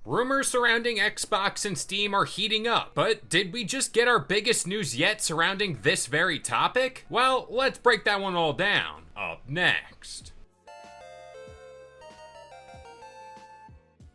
Rumors surrounding Xbox and Steam are heating up, but did we just get our biggest news yet surrounding this very topic? Well, let's break that one all down. Up next.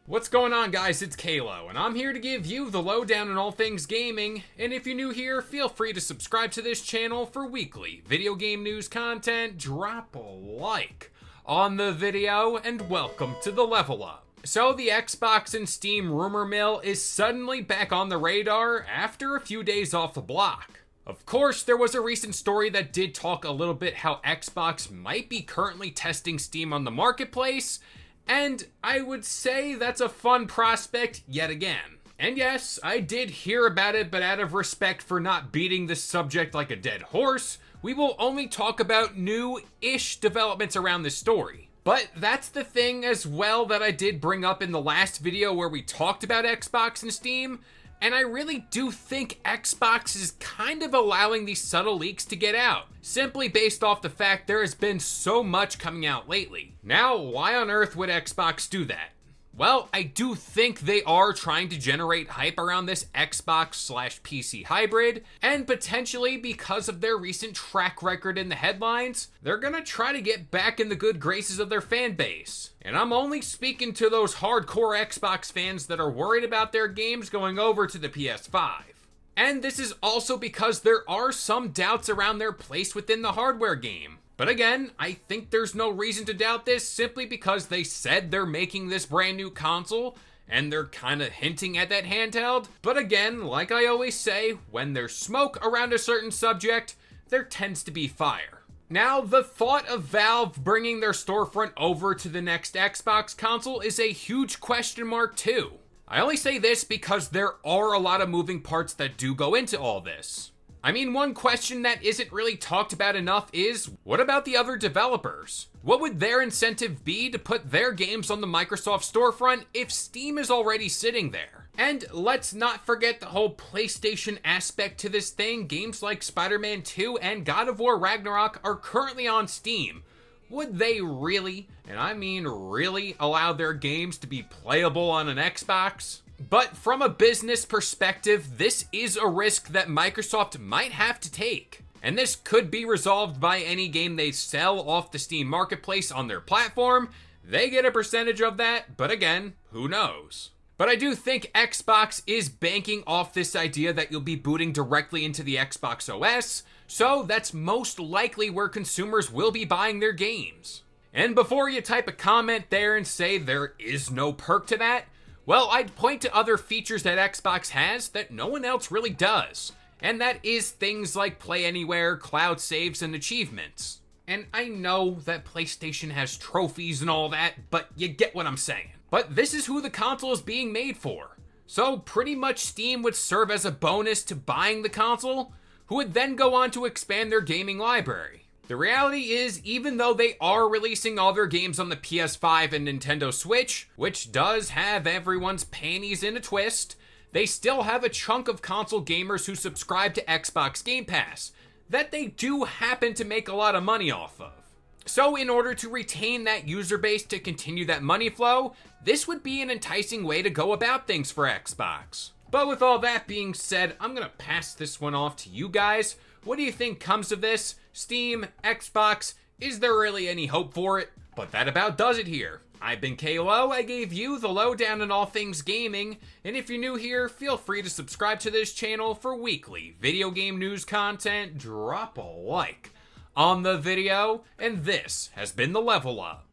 What's going on, guys? It's Kalo, and I'm here to give you the lowdown on all things gaming. And if you're new here, feel free to subscribe to this channel for weekly video game news content. Drop a like on the video, and welcome to the Level Up. So the Xbox and Steam rumor mill is suddenly back on the radar after a few days off the block. Of course, there was a recent story that did talk a little bit how Xbox might be currently testing Steam on the marketplace, and I would say that's a fun prospect yet again. And yes, I did hear about it, but out of respect for not beating this subject like a dead horse, we will only talk about new-ish developments around this story. But that's the thing as well that I did bring up in the last video where we talked about Xbox and Steam, and I really do think Xbox is kind of allowing these subtle leaks to get out, simply based off the fact there has been so much coming out lately. Now, why on earth would Xbox do that? Well, I do think they are trying to generate hype around this Xbox/PC hybrid, and potentially because of their recent track record in the headlines, they're gonna try to get back in the good graces of their fan base. And I'm only speaking to those hardcore Xbox fans that are worried about their games going over to the PS5. And this is also because there are some doubts around their place within the hardware game. But again, I think there's no reason to doubt this simply because they said they're making this brand new console and they're kind of hinting at that handheld. But again, like I always say, when there's smoke around a certain subject, there tends to be fire. Now, the thought of Valve bringing their storefront over to the next Xbox console is a huge question mark too. I only say this because there are a lot of moving parts that do go into all this. I mean, one question that isn't really talked about enough is, what about the other developers? What would their incentive be to put their games on the Microsoft storefront if Steam is already sitting there? And let's not forget the whole PlayStation aspect to this thing. Games like Spider-Man 2 and God of War Ragnarok are currently on Steam. Would they really, and I mean really, allow their games to be playable on an Xbox? But from a business perspective, this is a risk that Microsoft might have to take. And this could be resolved by any game they sell off the Steam marketplace on their platform. They get a percentage of that, but again, who knows? But I do think Xbox is banking off this idea that you'll be booting directly into the Xbox OS, so that's most likely where consumers will be buying their games. And before you type a comment there and say there is no perk to that, well, I'd point to other features that Xbox has that no one else really does. And that is things like Play Anywhere, cloud saves, and achievements. And I know that PlayStation has trophies and all that, but you get what I'm saying. But this is who the console is being made for. So pretty much Steam would serve as a bonus to buying the console, who would then go on to expand their gaming library. The reality is, even though they are releasing all their games on the PS5 and Nintendo Switch, which does have everyone's panties in a twist, they still have a chunk of console gamers who subscribe to Xbox Game Pass that they do happen to make a lot of money off of. So in order to retain that user base to continue that money flow, this would be an enticing way to go about things for Xbox. But with all that being said, I'm gonna pass this one off to you guys. What do you think comes of this? Steam, Xbox, is there really any hope for it? But that about does it here. I've been KLO, I gave you the lowdown on all things gaming, and if you're new here, feel free to subscribe to this channel for weekly video game news content. Drop a like on the video, and this has been the Level Up.